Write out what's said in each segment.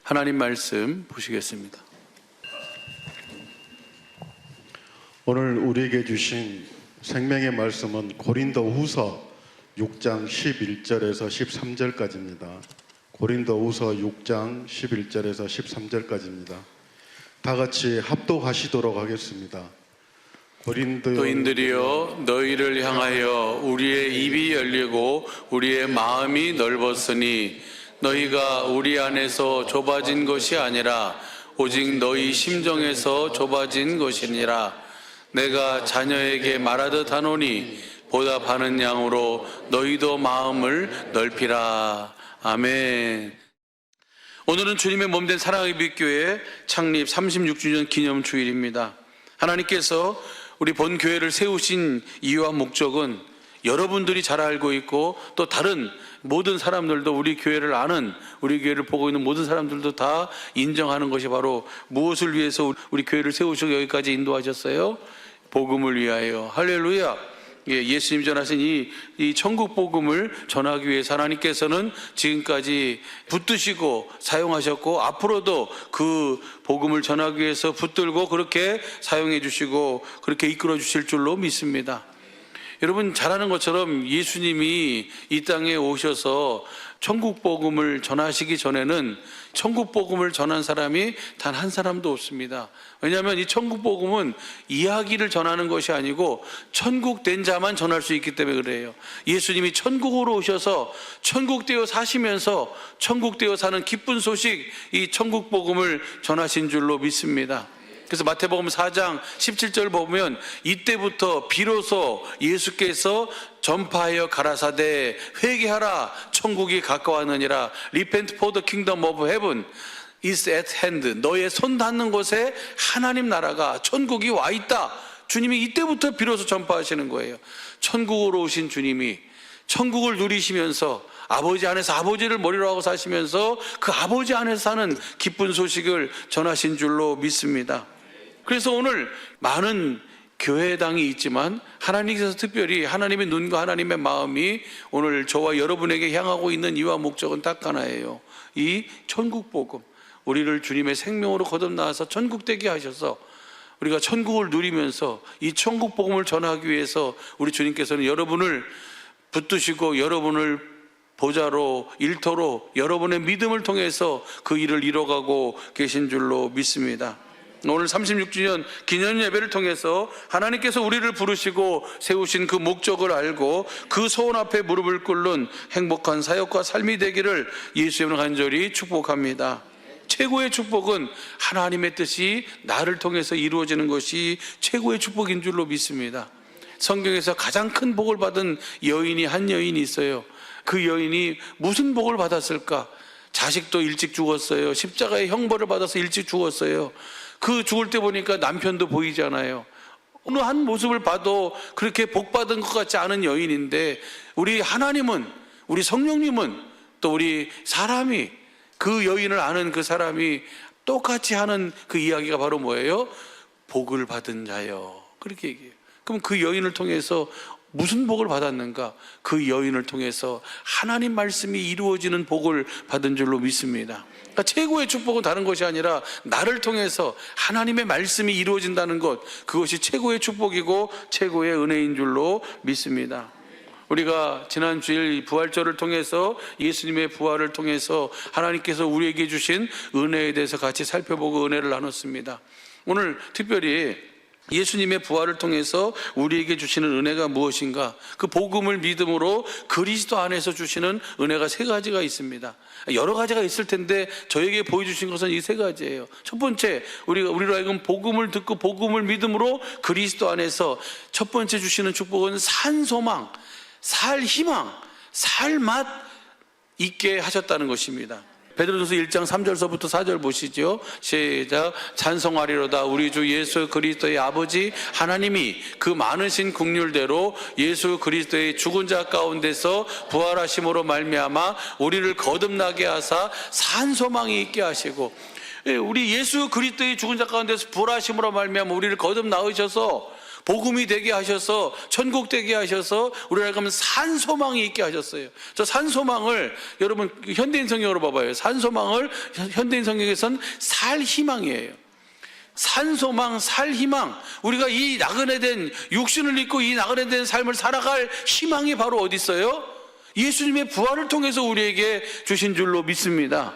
하나님 말씀 보시겠습니다. 오늘 우리에게 주신 생명의 말씀은 고린도후서 6장 11절에서 13절까지입니다. 고린도후서 6장 11절에서 13절까지입니다. 다 같이 합독하시도록 하겠습니다. 고린도인들이여, 너희를 향하여 우리의 입이 열리고 우리의 마음이 넓었으니 너희가 우리 안에서 좁아진 것이 아니라 오직 너희 심정에서 좁아진 것이니라. 내가 자녀에게 말하듯 하노니 보답하는 양으로 너희도 마음을 넓히라. 아멘. 오늘은 주님의 몸된 사랑의 빛교회 창립 36주년 기념 주일입니다. 하나님께서 우리 본교회를 세우신 이유와 목적은 여러분들이 잘 알고 있고, 또 다른 모든 사람들도 우리 교회를 아는, 우리 교회를 보고 있는 모든 사람들도 다 인정하는 것이 바로 무엇을 위해서 우리 교회를 세우시고 여기까지 인도하셨어요? 복음을 위하여. 할렐루야. 예수님 전하신 이 천국 복음을 전하기 위해서 하나님께서는 지금까지 붙드시고 사용하셨고, 앞으로도 그 복음을 전하기 위해서 붙들고 그렇게 사용해 주시고 그렇게 이끌어 주실 줄로 믿습니다. 여러분 잘 아는 것처럼 예수님이 이 땅에 오셔서 천국 복음을 전하시기 전에는 천국 복음을 전한 사람이 단 한 사람도 없습니다. 왜냐하면 이 천국 복음은 이야기를 전하는 것이 아니고 천국 된 자만 전할 수 있기 때문에 그래요. 예수님이 천국으로 오셔서 천국 되어 사시면서 천국 되어 사는 기쁜 소식, 이 천국 복음을 전하신 줄로 믿습니다. 그래서 마태복음 4장 17절 보면 이때부터 비로소 예수께서 전파하여 가라사대 회개하라, 천국이 가까웠느니라. Repent for the kingdom of heaven is at hand. 너의 손 닿는 곳에 하나님 나라가, 천국이 와 있다. 주님이 이때부터 비로소 전파하시는 거예요. 천국으로 오신 주님이 천국을 누리시면서 아버지 안에서 아버지를 머리로 하고 사시면서 그 아버지 안에서 사는 기쁜 소식을 전하신 줄로 믿습니다. 그래서 오늘 많은 교회당이 있지만 하나님께서 특별히 하나님의 눈과 하나님의 마음이 오늘 저와 여러분에게 향하고 있는 이유와 목적은 딱 하나예요. 이 천국 복음, 우리를 주님의 생명으로 거듭나와서 천국 되게 하셔서 우리가 천국을 누리면서 이 천국 복음을 전하기 위해서 우리 주님께서는 여러분을 붙드시고 여러분을 보좌로, 일터로, 여러분의 믿음을 통해서 그 일을 이뤄가고 계신 줄로 믿습니다. 오늘 36주년 기념 예배를 통해서 하나님께서 우리를 부르시고 세우신 그 목적을 알고 그 소원 앞에 무릎을 꿇는 행복한 사역과 삶이 되기를 예수님을 간절히 축복합니다. 최고의 축복은 하나님의 뜻이 나를 통해서 이루어지는 것이 최고의 축복인 줄로 믿습니다. 성경에서 가장 큰 복을 받은 여인이 한 여인이 있어요. 그 여인이 무슨 복을 받았을까? 자식도 일찍 죽었어요. 십자가의 형벌을 받아서 일찍 죽었어요. 그 죽을 때 보니까 남편도 보이잖아요. 어느 한 모습을 봐도 그렇게 복받은 것 같지 않은 여인인데, 우리 하나님은, 우리 성령님은, 또 우리 사람이, 그 여인을 아는 그 사람이 똑같이 하는 그 이야기가 바로 뭐예요? 복을 받은 자요. 그렇게 얘기해요. 그럼 그 여인을 통해서 무슨 복을 받았는가? 그 여인을 통해서 하나님 말씀이 이루어지는 복을 받은 줄로 믿습니다. 그러니까 최고의 축복은 다른 것이 아니라 나를 통해서 하나님의 말씀이 이루어진다는 것, 그것이 최고의 축복이고 최고의 은혜인 줄로 믿습니다. 우리가 지난 주일 부활절을 통해서, 예수님의 부활을 통해서 하나님께서 우리에게 주신 은혜에 대해서 같이 살펴보고 은혜를 나눴습니다. 오늘 특별히 예수님의 부활을 통해서 우리에게 주시는 은혜가 무엇인가? 그 복음을 믿음으로 그리스도 안에서 주시는 은혜가 세 가지가 있습니다. 여러 가지가 있을 텐데 저에게 보여주신 것은 이 세 가지예요. 첫 번째, 우리로 하여금 복음을 듣고 복음을 믿음으로 그리스도 안에서 첫 번째 주시는 축복은 산 소망, 살 희망, 살 맛 있게 하셨다는 것입니다. 베드로전서 1장 3절서부터 4절 보시죠. 시작. 찬송하리로다 우리 주 예수 그리스도의 아버지 하나님이 그 많으신 긍휼대로 예수 그리스도의 죽은 자 가운데서 부활하심으로 말미암아 우리를 거듭나게 하사 산 소망이 있게 하시고, 우리 예수 그리스도의 죽은 자 가운데서 부활하심으로 말미암아 우리를 거듭나으셔서 복음이 되게 하셔서 천국 되게 하셔서 우리가 그러면 산소망이 있게 하셨어요. 저 산소망을 여러분 현대인 성경으로 봐봐요. 산소망을 현대인 성경에선 살 희망이에요. 산소망, 살 희망. 우리가 이 나그네된 육신을 입고 이 나그네된 삶을 살아갈 희망이 바로 어디 있어요? 예수님의 부활을 통해서 우리에게 주신 줄로 믿습니다.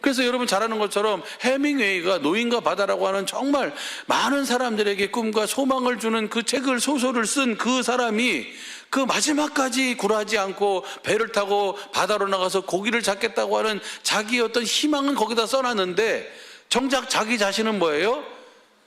그래서 여러분 잘 아는 것처럼 해밍웨이가 노인과 바다라고 하는 정말 많은 사람들에게 꿈과 소망을 주는 그 책을, 소설을 쓴 그 사람이 그 마지막까지 굴하지 않고 배를 타고 바다로 나가서 고기를 잡겠다고 하는 자기의 어떤 희망은 거기다 써놨는데 정작 자기 자신은 뭐예요?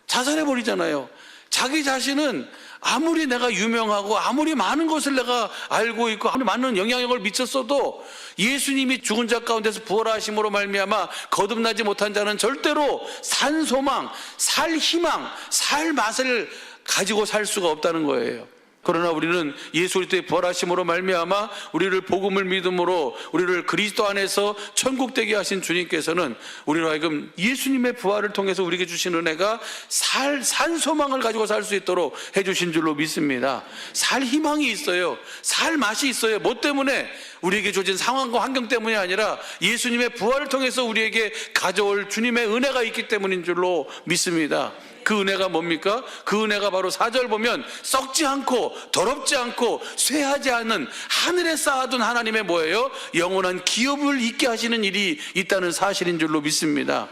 자살해버리잖아요. 자기 자신은 아무리 내가 유명하고 아무리 많은 것을 내가 알고 있고 아무리 많은 영향력을 미쳤어도 예수님이 죽은 자 가운데서 부활하심으로 말미암아 거듭나지 못한 자는 절대로 산 소망, 살 희망, 살 맛을 가지고 살 수가 없다는 거예요. 그러나 우리는 예수 그리스도의 부활하심으로 말미암아 우리를 복음을 믿음으로 우리를 그리스도 안에서 천국 되게 하신 주님께서는 우리로 하여금 예수님의 부활을 통해서 우리에게 주신 은혜가 산 소망을 가지고 살 수 있도록 해주신 줄로 믿습니다. 살 희망이 있어요. 살 맛이 있어요. 뭐 때문에? 우리에게 주어진 상황과 환경 때문이 아니라 예수님의 부활을 통해서 우리에게 가져올 주님의 은혜가 있기 때문인 줄로 믿습니다. 그 은혜가 뭡니까? 그 은혜가 바로 4절 보면 썩지 않고 더럽지 않고 쇠하지 않는 하늘에 쌓아둔 하나님의 뭐예요? 영원한 기업을 있게 하시는 일이 있다는 사실인 줄로 믿습니다.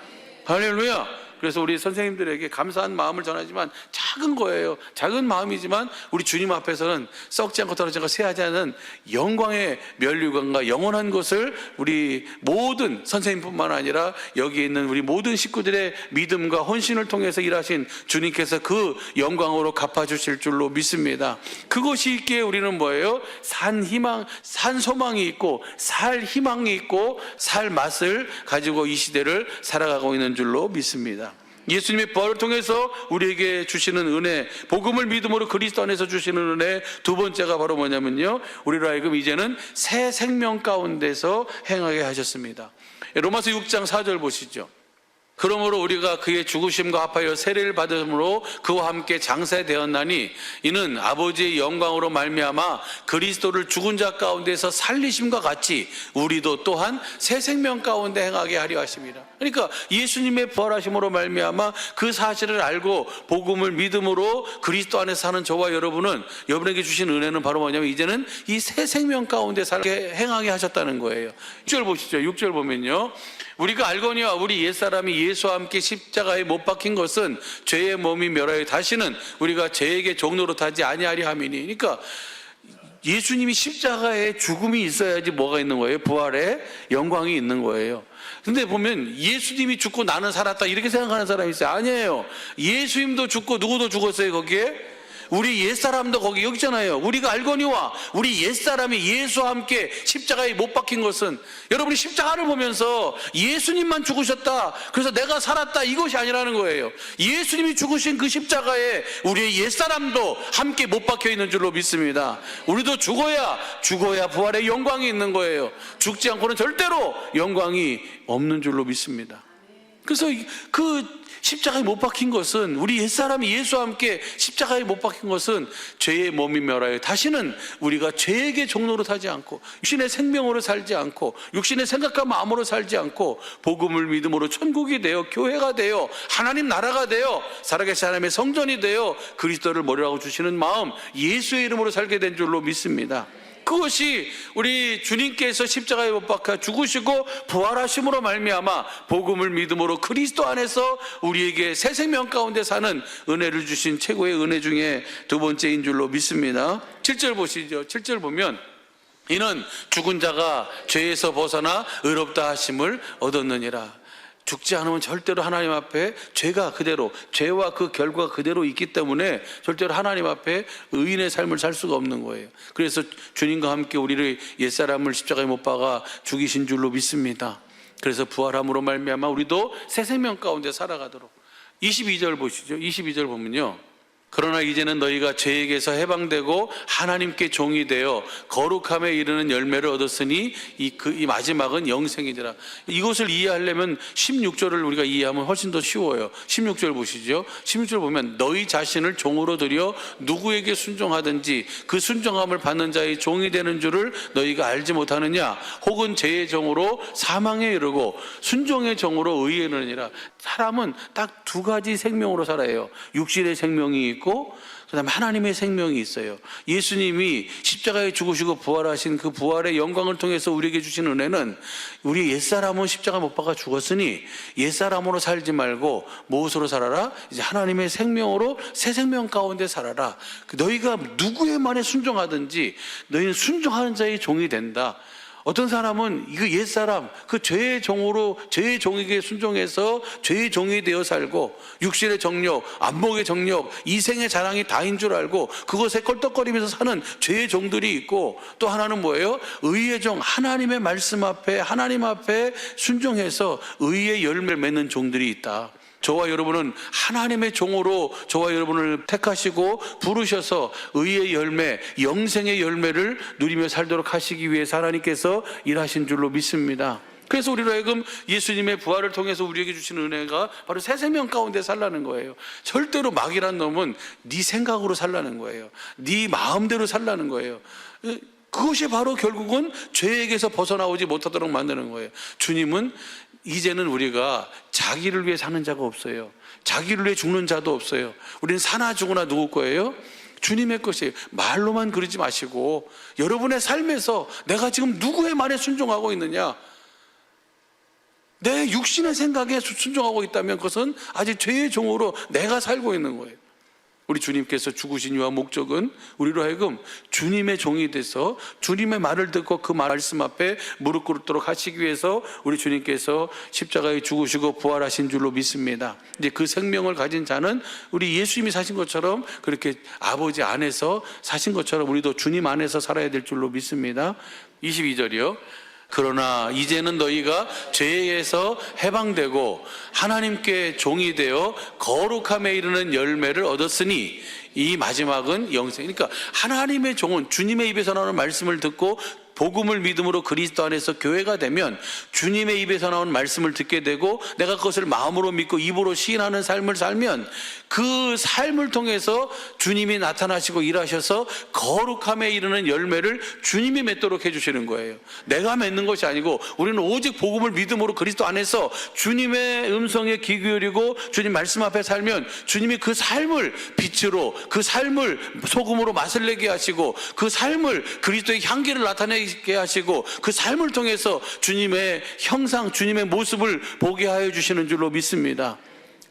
할렐루야. 그래서 우리 선생님들에게 감사한 마음을 전하지만 작은 거예요. 작은 마음이지만 우리 주님 앞에서는 썩지 않고 더럽지 않고 쇠하지 않은 영광의 면류관과 영원한 것을 우리 모든 선생님뿐만 아니라 여기 있는 우리 모든 식구들의 믿음과 헌신을 통해서 일하신 주님께서 그 영광으로 갚아주실 줄로 믿습니다. 그것이 있기에 우리는 뭐예요? 산 희망, 산 소망이 있고 살 희망이 있고 살 맛을 가지고 이 시대를 살아가고 있는 줄로 믿습니다. 예수님의 부활을 통해서 우리에게 주시는 은혜, 복음을 믿음으로 그리스도 안에서 주시는 은혜 두 번째가 바로 뭐냐면요, 우리로 하여금 이제는 새 생명 가운데서 행하게 하셨습니다. 로마서 6장 4절 보시죠. 그러므로 우리가 그의 죽으심과 합하여 세례를 받음으로 그와 함께 장세되었나니 이는 아버지의 영광으로 말미암아 그리스도를 죽은 자 가운데서 살리심과 같이 우리도 또한 새 생명 가운데 행하게 하려 하심이라. 그러니까 예수님의 부활하심으로 말미암아 그 사실을 알고 복음을 믿음으로 그리스도 안에 사는 저와 여러분은 여러분에게 주신 은혜는 바로 뭐냐면 이제는 이 새 생명 가운데 살게 행하게 하셨다는 거예요. 6절 보시죠. 6절 보면요, 우리가 알거니와 우리 옛사람이 예수와 함께 십자가에 못 박힌 것은 죄의 몸이 멸하여 다시는 우리가 죄에게 종로로 타지 아니하리 함이니. 그러니까 예수님이 십자가에 죽음이 있어야지 뭐가 있는 거예요? 부활의 영광이 있는 거예요. 근데 보면 예수님이 죽고 나는 살았다 이렇게 생각하는 사람이 있어요. 아니에요. 예수님도 죽고 누구도 죽었어요. 거기에 우리 옛사람도 거기 여기 있잖아요. 우리가 알거니와 우리 옛사람이 예수와 함께 십자가에 못 박힌 것은, 여러분이 십자가를 보면서 예수님만 죽으셨다, 그래서 내가 살았다, 이것이 아니라는 거예요. 예수님이 죽으신 그 십자가에 우리의 옛사람도 함께 못 박혀 있는 줄로 믿습니다. 우리도 죽어야 부활의 영광이 있는 거예요. 죽지 않고는 절대로 영광이 없는 줄로 믿습니다. 그래서 그 십자가에 못 박힌 것은, 우리 옛사람이 예수와 함께 십자가에 못 박힌 것은 죄의 몸이 멸하여 다시는 우리가 죄에게 종로로 타지 않고 육신의 생명으로 살지 않고 육신의 생각과 마음으로 살지 않고 복음을 믿음으로 천국이 되어 교회가 되어 하나님 나라가 되어 살아계신 하나님의 성전이 되어 그리스도를 머리로 하고 주시는 마음, 예수의 이름으로 살게 된 줄로 믿습니다. 그것이 우리 주님께서 십자가에 못 박혀 죽으시고 부활하심으로 말미암아 복음을 믿음으로 그리스도 안에서 우리에게 새 생명 가운데 사는 은혜를 주신 최고의 은혜 중에 두 번째인 줄로 믿습니다. 7절 보시죠. 7절 보면 이는 죽은 자가 죄에서 벗어나 의롭다 하심을 얻었느니라. 죽지 않으면 절대로 하나님 앞에 죄가 그대로, 죄와 그 결과가 그대로 있기 때문에 절대로 하나님 앞에 의인의 삶을 살 수가 없는 거예요. 그래서 주님과 함께 우리를 옛사람을 십자가에 못 박아 죽이신 줄로 믿습니다. 그래서 부활함으로 말미암아 우리도 새 생명 가운데 살아가도록. 22절 보시죠. 22절 보면요, 그러나 이제는 너희가 죄에게서 해방되고 하나님께 종이 되어 거룩함에 이르는 열매를 얻었으니 이 마지막은 영생이니라. 이것을 이해하려면 16절을 우리가 이해하면 훨씬 더 쉬워요. 16절 보시죠. 16절 보면 너희 자신을 종으로 들여 누구에게 순종하든지 그 순종함을 받는 자의 종이 되는 줄을 너희가 알지 못하느냐. 혹은 죄의 종으로 사망에 이르고 순종의 종으로 의에 이르느니라. 사람은 딱 두 가지 생명으로 살아요. 육신의 생명이 있고 그다음에 하나님의 생명이 있어요. 예수님이 십자가에 죽으시고 부활하신 그 부활의 영광을 통해서 우리에게 주신 은혜는 우리 옛사람은 십자가 못 박아 죽었으니 옛사람으로 살지 말고 무엇으로 살아라? 이제 하나님의 생명으로 새 생명 가운데 살아라. 너희가 누구의 말에 순종하든지 너희는 순종하는 자의 종이 된다. 어떤 사람은 이거 옛사람, 그 죄의 종으로, 죄의 종에게 순종해서 죄의 종이 되어 살고, 육신의 정욕, 안목의 정욕, 이생의 자랑이 다인 줄 알고, 그것에 껄떡거리면서 사는 죄의 종들이 있고, 또 하나는 뭐예요? 의의 종, 하나님의 말씀 앞에, 하나님 앞에 순종해서 의의 열매를 맺는 종들이 있다. 저와 여러분은 하나님의 종으로 저와 여러분을 택하시고 부르셔서 의의 열매, 영생의 열매를 누리며 살도록 하시기 위해서 하나님께서 일하신 줄로 믿습니다. 그래서 우리로 하여금 예수님의 부활을 통해서 우리에게 주신 은혜가 바로 새 생명 가운데 살라는 거예요. 절대로 마귀란 놈은 네 생각으로 살라는 거예요. 네 마음대로 살라는 거예요. 그것이 바로 결국은 죄에게서 벗어나오지 못하도록 만드는 거예요. 주님은 이제는 우리가 자기를 위해 사는 자가 없어요. 자기를 위해 죽는 자도 없어요. 우리는 사나 죽으나 누구 거예요? 주님의 것이에요. 말로만 그러지 마시고 여러분의 삶에서 내가 지금 누구의 말에 순종하고 있느냐, 내 육신의 생각에 순종하고 있다면 그것은 아직 죄의 종으로 내가 살고 있는 거예요. 우리 주님께서 죽으신 이유와 목적은 우리로 하여금 주님의 종이 돼서 주님의 말을 듣고 그 말씀 앞에 무릎 꿇도록 하시기 위해서 우리 주님께서 십자가에 죽으시고 부활하신 줄로 믿습니다. 이제 그 생명을 가진 자는 우리 예수님이 사신 것처럼 그렇게 아버지 안에서 사신 것처럼 우리도 주님 안에서 살아야 될 줄로 믿습니다. 22절이요. 그러나 이제는 너희가 죄에서 해방되고 하나님께 종이 되어 거룩함에 이르는 열매를 얻었으니 이 마지막은 영생. 그러니까 하나님의 종은 주님의 입에서 나오는 말씀을 듣고 복음을 믿음으로 그리스도 안에서 교회가 되면 주님의 입에서 나온 말씀을 듣게 되고 내가 그것을 마음으로 믿고 입으로 시인하는 삶을 살면 그 삶을 통해서 주님이 나타나시고 일하셔서 거룩함에 이르는 열매를 주님이 맺도록 해주시는 거예요. 내가 맺는 것이 아니고 우리는 오직 복음을 믿음으로 그리스도 안에서 주님의 음성에 귀 기울이고 주님 말씀 앞에 살면 주님이 그 삶을 빛으로, 그 삶을 소금으로 맛을 내게 하시고 그 삶을 그리스도의 향기를 나타내게 하시고 그 삶을 통해서 주님의 형상, 주님의 모습을 보게 하여 주시는 줄로 믿습니다.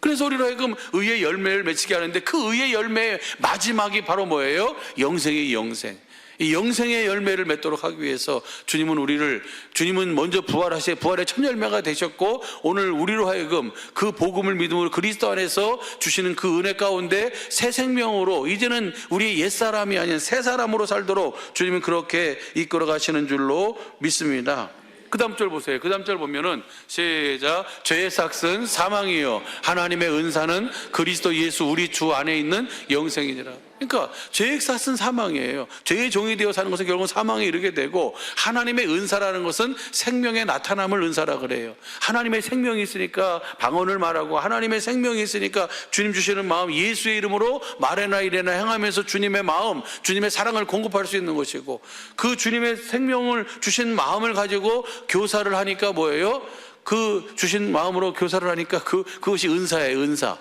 그래서 우리로 하여금 의의 열매를 맺히게 하는데 그 의의 열매의 마지막이 바로 뭐예요? 영생의 영생. 이 영생의 열매를 맺도록 하기 위해서 주님은 먼저 부활의 첫 열매가 되셨고 오늘 우리로 하여금 그 복음을 믿음으로 그리스도 안에서 주시는 그 은혜 가운데 새 생명으로 이제는 우리 옛사람이 아닌 새 사람으로 살도록 주님은 그렇게 이끌어 가시는 줄로 믿습니다. 그 다음 절 보세요. 그 다음 절 보면은 시작. 죄의 삭은 사망이요 하나님의 은사는 그리스도 예수 우리 주 안에 있는 영생이니라. 그러니까 죄의 삭은 사망이에요. 죄의 종이 되어 사는 것은 결국은 사망에 이르게 되고 하나님의 은사라는 것은 생명의 나타남을 은사라 그래요. 하나님의 생명이 있으니까 방언을 말하고 하나님의 생명이 있으니까 주님 주시는 마음 예수의 이름으로 말해나 이래나 행하면서 주님의 마음, 주님의 사랑을 공급할 수 있는 것이고 그 주님의 생명을 주신 마음을 가지고 교사를 하니까 뭐예요? 그 주신 마음으로 교사를 하니까 그것이 은사예요. 은사.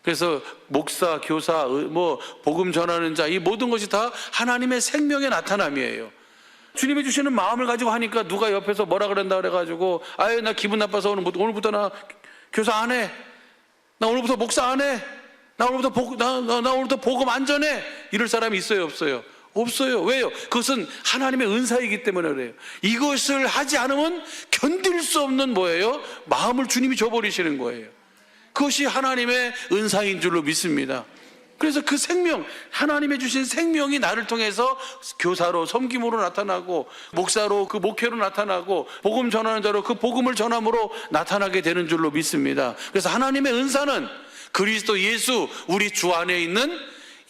그래서 목사, 교사, 복음 전하는 자, 이 모든 것이 다 하나님의 생명의 나타남이에요. 주님이 주시는 마음을 가지고 하니까 누가 옆에서 뭐라 그런다 그래가지고 아유 나 기분 나빠서 오늘부터 나 교사 안 해. 나 오늘부터 목사 안 해. 나 오늘부터 복음 안 전해. 이럴 사람이 있어요, 없어요? 없어요. 왜요? 그것은 하나님의 은사이기 때문에 그래요. 이것을 하지 않으면 견딜 수 없는 뭐예요? 마음을 주님이 줘버리시는 거예요. 그것이 하나님의 은사인 줄로 믿습니다. 그래서 그 생명, 하나님의 주신 생명이 나를 통해서 교사로, 섬김으로 나타나고 목사로, 그 목회로 나타나고 복음 전하는 자로 그 복음을 전함으로 나타나게 되는 줄로 믿습니다. 그래서 하나님의 은사는 그리스도 예수 우리 주 안에 있는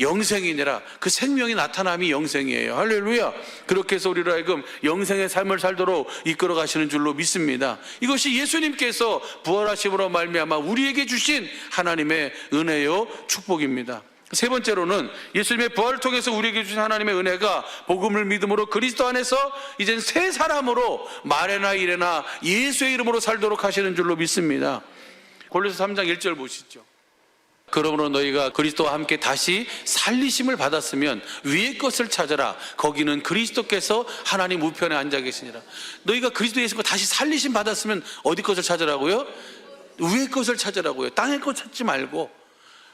영생이니라. 그 생명이 나타남이 영생이에요. 할렐루야. 그렇게 해서 우리로 하여금 영생의 삶을 살도록 이끌어 가시는 줄로 믿습니다. 이것이 예수님께서 부활하심으로 말미암아 우리에게 주신 하나님의 은혜요 축복입니다. 세 번째로는 예수님의 부활을 통해서 우리에게 주신 하나님의 은혜가 복음을 믿음으로 그리스도 안에서 이젠 새 사람으로 말에나 일에나 예수의 이름으로 살도록 하시는 줄로 믿습니다. 골로새 3장 1절 보시죠. 그러므로 너희가 그리스도와 함께 다시 살리심을 받았으면 위의 것을 찾아라. 거기는 그리스도께서 하나님 우편에 앉아 계시니라. 너희가 그리스도 예수님과 다시 살리심 받았으면 어디 것을 찾으라고요? 위의 것을 찾으라고요. 땅의 것 찾지 말고.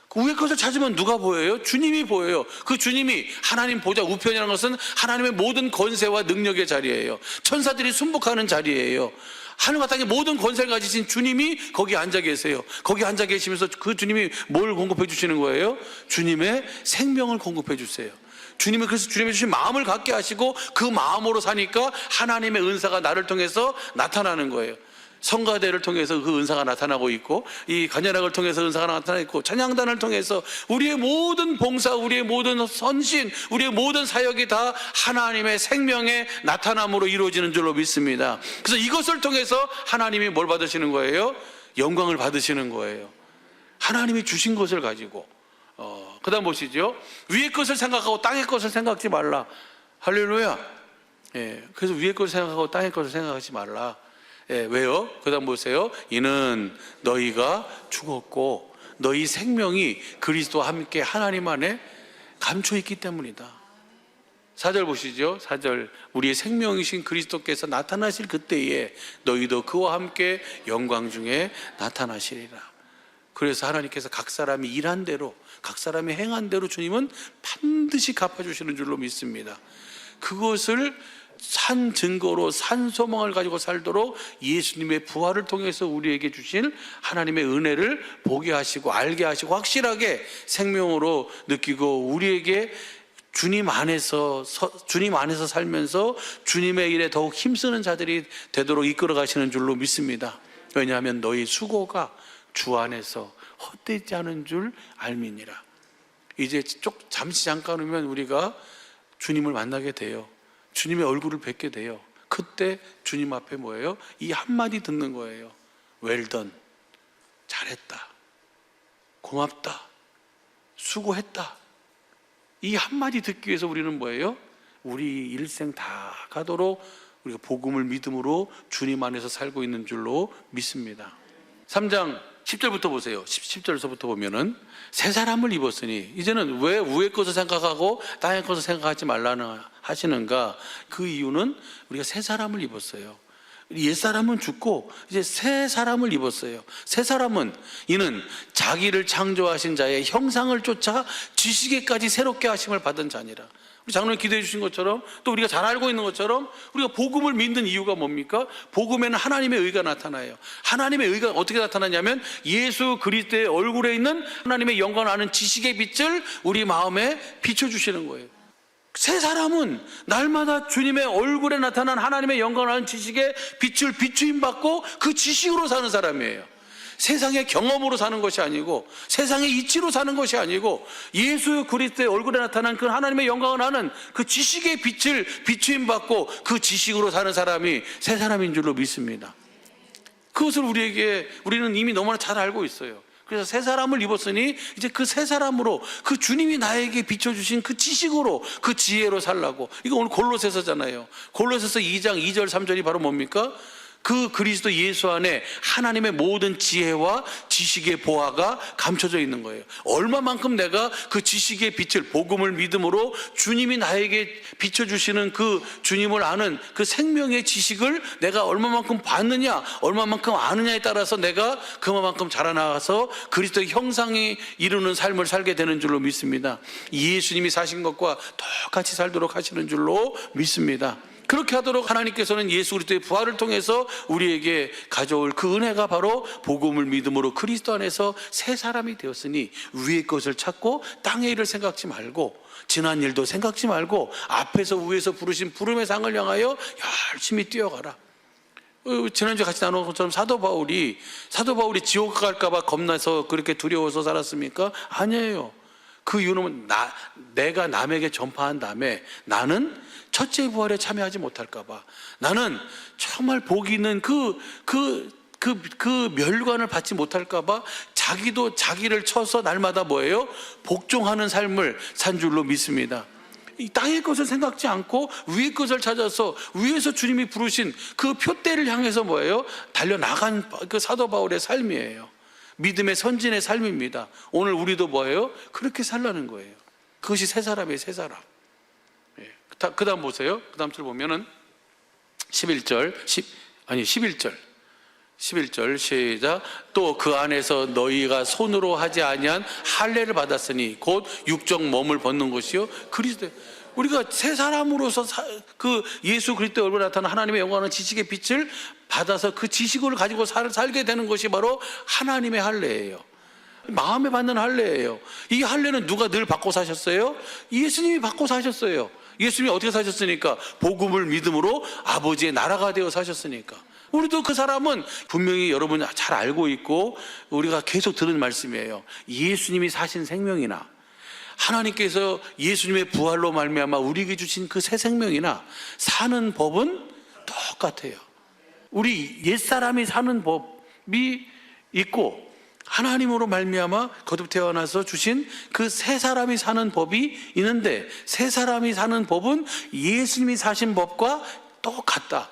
그 위의 것을 찾으면 누가 보여요? 주님이 보여요. 그 주님이 하나님 보좌 우편이라는 것은 하나님의 모든 권세와 능력의 자리예요. 천사들이 순복하는 자리예요. 하늘과 땅의 모든 권세를 가지신 주님이 거기 앉아 계세요. 거기 앉아 계시면서 그 주님이 뭘 공급해 주시는 거예요? 주님의 생명을 공급해 주세요. 주님은 그래서 주님의 주신 마음을 갖게 하시고 그 마음으로 사니까 하나님의 은사가 나를 통해서 나타나는 거예요. 성가대를 통해서 그 은사가 나타나고 있고, 이 간야락을 통해서 은사가 나타나고 있고, 찬양단을 통해서 우리의 모든 봉사, 우리의 모든 선신, 우리의 모든 사역이 다 하나님의 생명의 나타남으로 이루어지는 줄로 믿습니다. 그래서 이것을 통해서 하나님이 뭘 받으시는 거예요? 영광을 받으시는 거예요. 하나님이 주신 것을 가지고. 그 다음 보시죠. 위의 것을 생각하고 땅의 것을 생각하지 말라. 할렐루야. 그래서 위의 것을 생각하고 땅의 것을 생각하지 말라. 왜요? 그 다음 보세요. 이는 너희가 죽었고 너희 생명이 그리스도와 함께 하나님 안에 감춰있기 때문이다. 4절 보시죠. 4절. 우리의 생명이신 그리스도께서 나타나실 그때에 너희도 그와 함께 영광 중에 나타나시리라. 그래서 하나님께서 각 사람이 일한 대로, 각 사람이 행한 대로 주님은 반드시 갚아주시는 줄로 믿습니다. 그것을 산 증거로 산 소망을 가지고 살도록 예수님의 부활을 통해서 우리에게 주신 하나님의 은혜를 보게 하시고 알게 하시고 확실하게 생명으로 느끼고 우리에게 주님 안에서 살면서 주님의 일에 더욱 힘쓰는 자들이 되도록 이끌어 가시는 줄로 믿습니다. 왜냐하면 너희 수고가 주 안에서 헛되지 않은 줄 알미니라. 이제 잠깐 후면 우리가 주님을 만나게 돼요. 주님의 얼굴을 뵙게 돼요. 그때 주님 앞에 뭐예요? 이 한마디 듣는 거예요. Well done. 잘했다. 고맙다. 수고했다. 이 한마디 듣기 위해서 우리는 뭐예요? 우리 일생 다 가도록 우리가 복음을 믿음으로 주님 안에서 살고 있는 줄로 믿습니다. 3장 10절부터 보세요. 10절서부터 보면은 새 사람을 입었으니 이제는 왜 위의 것을 생각하고 땅의 것을 생각하지 말라는 하시는가? 그 이유는 우리가 새 사람을 입었어요. 옛 사람은 죽고 이제 새 사람을 입었어요. 새 사람은 이는 자기를 창조하신 자의 형상을 쫓아 지식에까지 새롭게 하심을 받은 자니라. 우리 장로님 기도해 주신 것처럼 또 우리가 잘 알고 있는 것처럼 우리가 복음을 믿는 이유가 뭡니까? 복음에는 하나님의 의가 나타나요. 하나님의 의가 어떻게 나타나냐면 예수 그리스도의 얼굴에 있는 하나님의 영광을 아는 지식의 빛을 우리 마음에 비춰주시는 거예요. 새 사람은 날마다 주님의 얼굴에 나타난 하나님의 영광을 아는 지식의 빛을 비추임 받고 그 지식으로 사는 사람이에요. 세상의 경험으로 사는 것이 아니고 세상의 이치로 사는 것이 아니고 예수 그리스도의 얼굴에 나타난 그 하나님의 영광을 아는 그 지식의 빛을 비추임 받고 그 지식으로 사는 사람이 새 사람인 줄로 믿습니다. 그것을 우리는 이미 너무나 잘 알고 있어요. 그래서 새 사람을 입었으니 이제 그 새 사람으로 그 주님이 나에게 비춰주신 그 지식으로 그 지혜로 살라고. 이거 오늘 골로새서잖아요. 골로새서 2장 2절 3절이 바로 뭡니까? 그 그리스도 예수 안에 하나님의 모든 지혜와 지식의 보화가 감춰져 있는 거예요. 얼마만큼 내가 그 지식의 빛을 복음을 믿음으로 주님이 나에게 비춰주시는 그 주님을 아는 그 생명의 지식을 내가 얼마만큼 받느냐 얼마만큼 아느냐에 따라서 내가 그만큼 자라나가서 그리스도의 형상이 이루는 삶을 살게 되는 줄로 믿습니다. 예수님이 사신 것과 똑같이 살도록 하시는 줄로 믿습니다. 그렇게 하도록 하나님께서는 예수 그리스도의 부활을 통해서 우리에게 가져올 그 은혜가 바로 복음을 믿음으로 그리스도 안에서 새 사람이 되었으니 위의 것을 찾고 땅의 일을 생각지 말고 지난 일도 생각지 말고 앞에서 위에서 부르신 부름의 상을 향하여 열심히 뛰어가라. 지난주에 같이 나눈 것처럼 사도 바울이 지옥 갈까 봐 겁나서 그렇게 두려워서 살았습니까? 아니에요. 그 이유는 내가 남에게 전파한 다음에 나는 첫째 부활에 참여하지 못할까 봐, 나는 정말 복이 있는 그 멸관을 받지 못할까 봐 자기도 자기를 쳐서 날마다 뭐예요? 복종하는 삶을 산 줄로 믿습니다. 이 땅의 것을 생각지 않고 위의 것을 찾아서 위에서 주님이 부르신 그 표대를 향해서 뭐예요? 달려나간 그 사도 바울의 삶이에요. 믿음의 선진의 삶입니다. 오늘 우리도 뭐예요? 그렇게 살라는 거예요. 그것이 새 사람이에요, 새 사람. 예. 그 다음 보세요. 그 다음 줄 보면은 11절 시작. 또 그 안에서 너희가 손으로 하지 아니한 할례를 받았으니 곧 육적 몸을 벗는 것이요 그리스도. 우리가 새 사람으로서 그 예수 그리스도의 얼굴에 나타나는 하나님의 영광하는 지식의 빛을 받아서 그 지식을 가지고 살게 되는 것이 바로 하나님의 할례예요. 마음에 받는 할례예요. 이 할례는 누가 늘 받고 사셨어요? 예수님이 받고 사셨어요. 예수님이 어떻게 사셨으니까? 복음을 믿음으로 아버지의 나라가 되어 사셨으니까. 우리도 그 사람은 분명히 여러분 잘 알고 있고 우리가 계속 들은 말씀이에요. 예수님이 사신 생명이나 하나님께서 예수님의 부활로 말미암아 우리에게 주신 그 새 생명이나 사는 법은 똑같아요. 우리 옛사람이 사는 법이 있고 하나님으로 말미암아 거듭 태어나서 주신 그 새 사람이 사는 법이 있는데, 새 사람이 사는 법은 예수님이 사신 법과 똑같다.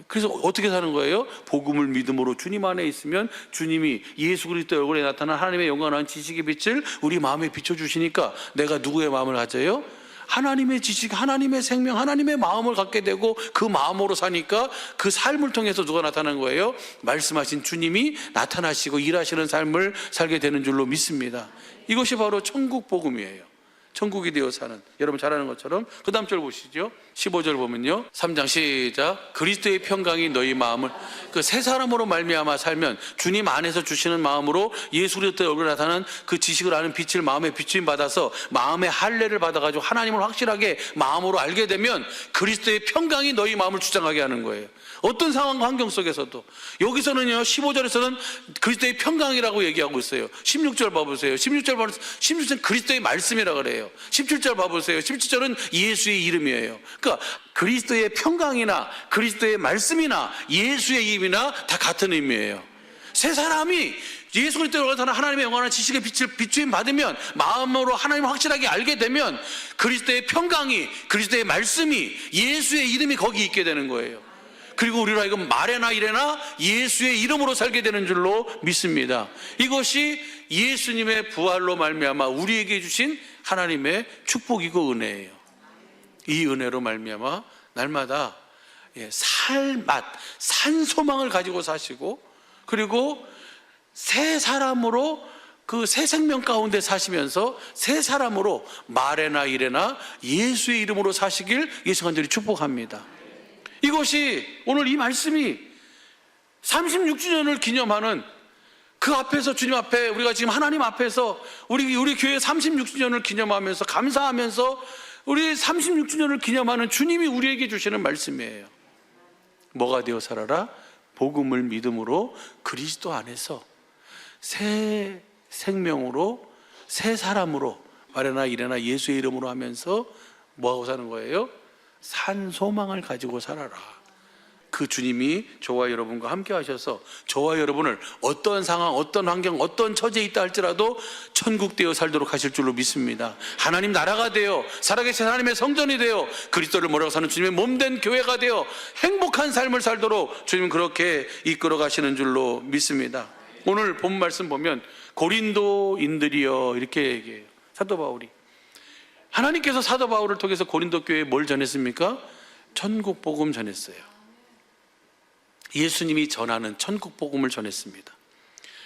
그래서 어떻게 사는 거예요? 복음을 믿음으로 주님 안에 있으면 주님이 예수 그리스도의 얼굴에 나타난 하나님의 영광한 지식의 빛을 우리 마음에 비춰주시니까 내가 누구의 마음을 가져요? 하나님의 지식, 하나님의 생명, 하나님의 마음을 갖게 되고 그 마음으로 사니까 그 삶을 통해서 누가 나타난 거예요? 말씀하신 주님이 나타나시고 일하시는 삶을 살게 되는 줄로 믿습니다. 이것이 바로 천국 복음이에요. 천국이 되어 사는, 여러분 잘 아는 것처럼. 그 다음 절 보시죠. 15절 보면요, 3장 시작. 그리스도의 평강이 너희 마음을, 그 새 사람으로 말미암아 살면 주님 안에서 주시는 마음으로 예수 그리스도의 얼굴에 나타나는 그 지식을 아는 빛을 마음에 비추임 받아서 마음의 할례를 받아가지고 하나님을 확실하게 마음으로 알게 되면 그리스도의 평강이 너희 마음을 주장하게 하는 거예요. 어떤 상황과 환경 속에서도. 여기서는요, 15절에서는 그리스도의 평강이라고 얘기하고 있어요. 16절 봐보세요. 16절 그리스도의 말씀이라고 그래요. 17절 봐보세요. 17절은 예수의 이름이에요. 그러니까 그리스도의 평강이나 그리스도의 말씀이나 예수의 이름이나 다 같은 의미예요. 새 사람이 예수 그리스도로 나타나는 하나님의 영원한 지식의 빛을 비추임 받으면, 마음으로 하나님을 확실하게 알게 되면 그리스도의 평강이, 그리스도의 말씀이, 예수의 이름이 거기 있게 되는 거예요. 그리고 우리로 하여금 말에나 이래나 예수의 이름으로 살게 되는 줄로 믿습니다. 이것이 예수님의 부활로 말미암아 우리에게 주신 하나님의 축복이고 은혜예요. 이 은혜로 말미암아 날마다 산 소망을 가지고 사시고, 그리고 새 사람으로 그 새 생명 가운데 사시면서 새 사람으로 말에나 이래나 예수의 이름으로 사시길 예수 간절히 축복합니다. 이것이 오늘 이 말씀이 36주년을 기념하는 그 앞에서, 주님 앞에, 우리가 지금 하나님 앞에서 우리 교회 36주년을 기념하면서 감사하면서 우리 36주년을 기념하는 주님이 우리에게 주시는 말씀이에요. 뭐가 되어 살아라? 복음을 믿음으로 그리스도 안에서 새 생명으로, 새 사람으로 말이나 이래나 예수의 이름으로 하면서 뭐하고 사는 거예요? 산 소망을 가지고 살아라. 그 주님이 저와 여러분과 함께 하셔서 저와 여러분을 어떤 상황, 어떤 환경, 어떤 처지에 있다 할지라도 천국 되어 살도록 하실 줄로 믿습니다. 하나님 나라가 되어 살아계신 하나님의 성전이 되어 그리스도를 모르고 사는 주님의 몸된 교회가 되어 행복한 삶을 살도록 주님 그렇게 이끌어 가시는 줄로 믿습니다. 오늘 본 말씀 보면 고린도인들이여 이렇게 얘기해요. 사도 바울이. 하나님께서 사도 바울을 통해서 고린도 교회에 뭘 전했습니까? 천국 복음 전했어요. 예수님이 전하는 천국 복음을 전했습니다.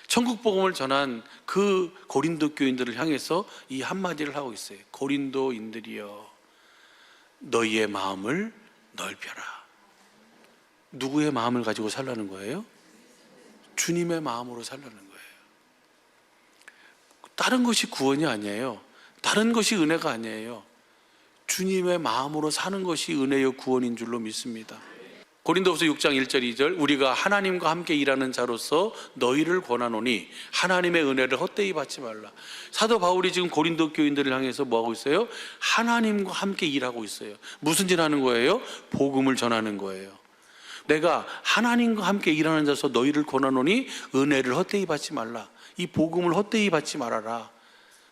천국 복음을 전한 그 고린도 교인들을 향해서 이 한마디를 하고 있어요. 고린도인들이여 너희의 마음을 넓혀라. 누구의 마음을 가지고 살라는 거예요? 주님의 마음으로 살라는 거예요. 다른 것이 구원이 아니에요. 다른 것이 은혜가 아니에요. 주님의 마음으로 사는 것이 은혜요 구원인 줄로 믿습니다. 고린도후서 6장 1절 2절 우리가 하나님과 함께 일하는 자로서 너희를 권하노니 하나님의 은혜를 헛되이 받지 말라. 사도 바울이 지금 고린도 교인들을 향해서 뭐하고 있어요? 하나님과 함께 일하고 있어요. 무슨 일 하는 거예요? 복음을 전하는 거예요. 내가 하나님과 함께 일하는 자로서 너희를 권하노니 은혜를 헛되이 받지 말라. 이 복음을 헛되이 받지 말아라.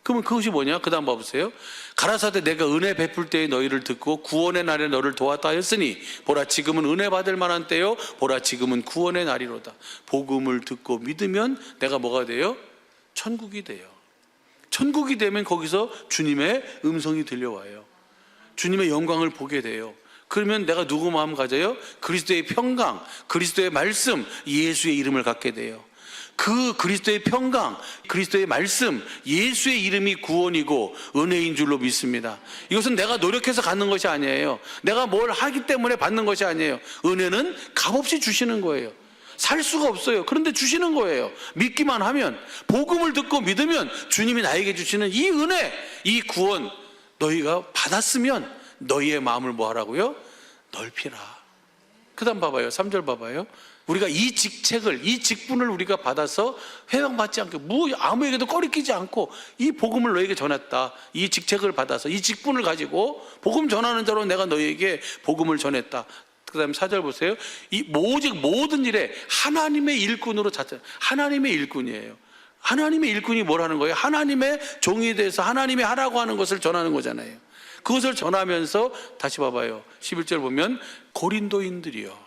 그러면 그것이 뭐냐? 그 다음 봐보세요. 가라사대 내가 은혜 베풀 때에 너희를 듣고 구원의 날에 너를 도왔다 하였으니 보라 지금은 은혜 받을 만한 때요 보라 지금은 구원의 날이로다. 복음을 듣고 믿으면 내가 뭐가 돼요? 천국이 돼요. 천국이 되면 거기서 주님의 음성이 들려와요. 주님의 영광을 보게 돼요. 그러면 내가 누구 마음 가져요? 그리스도의 평강, 그리스도의 말씀, 예수의 이름을 갖게 돼요. 그 그리스도의 평강, 그리스도의 말씀, 예수의 이름이 구원이고 은혜인 줄로 믿습니다. 이것은 내가 노력해서 갖는 것이 아니에요. 내가 뭘 하기 때문에 받는 것이 아니에요. 은혜는 값없이 주시는 거예요. 살 수가 없어요. 그런데 주시는 거예요. 믿기만 하면, 복음을 듣고 믿으면 주님이 나에게 주시는 이 은혜, 이 구원 너희가 받았으면 너희의 마음을 뭐 하라고요? 넓히라. 그 다음 봐봐요. 3절 봐봐요. 우리가 이 직책을, 이 직분을 우리가 받아서 회방받지 않고 아무에게도 꺼리끼지 않고 이 복음을 너에게 전했다. 이 직책을 받아서 이 직분을 가지고 복음 전하는 자로 내가 너에게 복음을 전했다. 그 다음에 4절 보세요. 이 오직 모든 일에 하나님의 일꾼으로 자체, 하나님의 일꾼이에요. 하나님의 일꾼이 뭐라는 거예요? 하나님의 종이 돼서 하나님이 하라고 하는 것을 전하는 거잖아요. 그것을 전하면서 다시 봐봐요. 11절 보면 고린도인들이요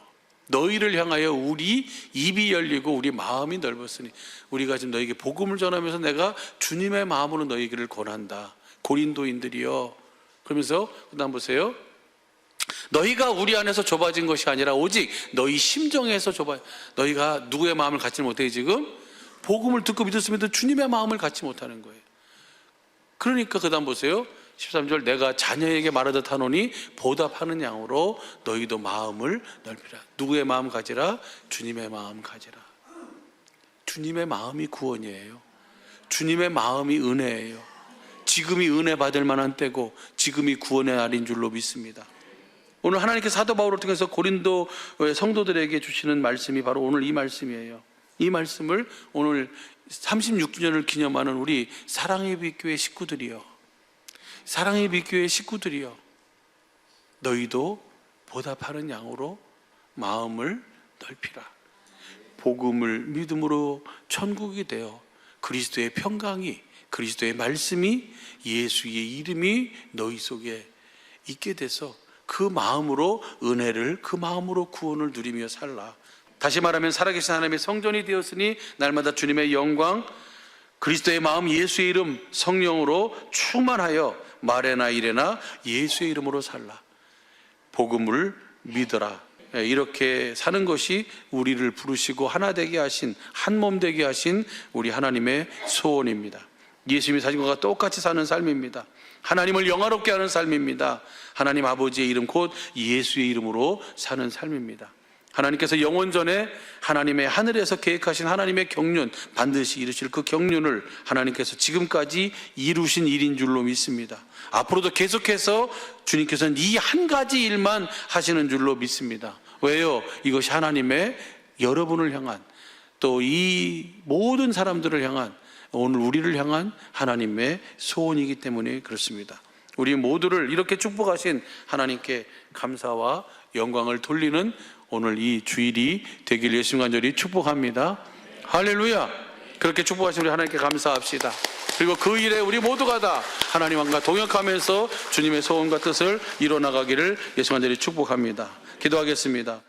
너희를 향하여 우리 입이 열리고 우리 마음이 넓었으니 우리가 지금 너에게 복음을 전하면서 내가 주님의 마음으로 너희를 권한다. 고린도인들이요. 그러면서 그 다음 보세요. 너희가 우리 안에서 좁아진 것이 아니라 오직 너희 심정에서 너희가 누구의 마음을 갖지 못해 지금? 복음을 듣고 믿었음에도 주님의 마음을 갖지 못하는 거예요. 그러니까 그 다음 보세요. 13절 내가 자녀에게 말하듯 하노니 보답하는 양으로 너희도 마음을 넓히라. 누구의 마음 가지라? 주님의 마음 가지라. 주님의 마음이 구원이에요. 주님의 마음이 은혜예요. 지금이 은혜 받을 만한 때고 지금이 구원의 날인 줄로 믿습니다. 오늘 하나님께서 사도 바울을 통해서 고린도 성도들에게 주시는 말씀이 바로 오늘 이 말씀이에요. 이 말씀을 오늘 36주년을 기념하는 우리 사랑의 빛교회 식구들이요, 사랑의 빛교회 식구들이요, 너희도 보답하는 양으로 마음을 넓히라. 복음을 믿음으로 천국이 되어 그리스도의 평강이, 그리스도의 말씀이, 예수의 이름이 너희 속에 있게 돼서 그 마음으로 은혜를, 그 마음으로 구원을 누리며 살라. 다시 말하면 살아계신 하나님의 성전이 되었으니 날마다 주님의 영광, 그리스도의 마음, 예수의 이름, 성령으로 충만하여 말에나 일에나 예수의 이름으로 살라. 복음을 믿어라. 이렇게 사는 것이 우리를 부르시고 하나 되게 하신, 한 몸 되게 하신 우리 하나님의 소원입니다. 예수님이 사신 것과 똑같이 사는 삶입니다. 하나님을 영화롭게 하는 삶입니다. 하나님 아버지의 이름 곧 예수의 이름으로 사는 삶입니다. 하나님께서 영원 전에 하나님의 하늘에서 계획하신 하나님의 경륜, 반드시 이루실 그 경륜을 하나님께서 지금까지 이루신 일인 줄로 믿습니다. 앞으로도 계속해서 주님께서는 이 한 가지 일만 하시는 줄로 믿습니다. 왜요? 이것이 하나님의 여러분을 향한, 또 이 모든 사람들을 향한, 오늘 우리를 향한 하나님의 소원이기 때문에 그렇습니다. 우리 모두를 이렇게 축복하신 하나님께 감사와 영광을 돌리는 오늘 이 주일이 되길 예수님 간절히 축복합니다. 할렐루야. 그렇게 축복하신 우리 하나님께 감사합시다. 그리고 그 일에 우리 모두가 다 하나님과 동역하면서 주님의 소원과 뜻을 이뤄나가기를 예수님 간절히 축복합니다. 기도하겠습니다.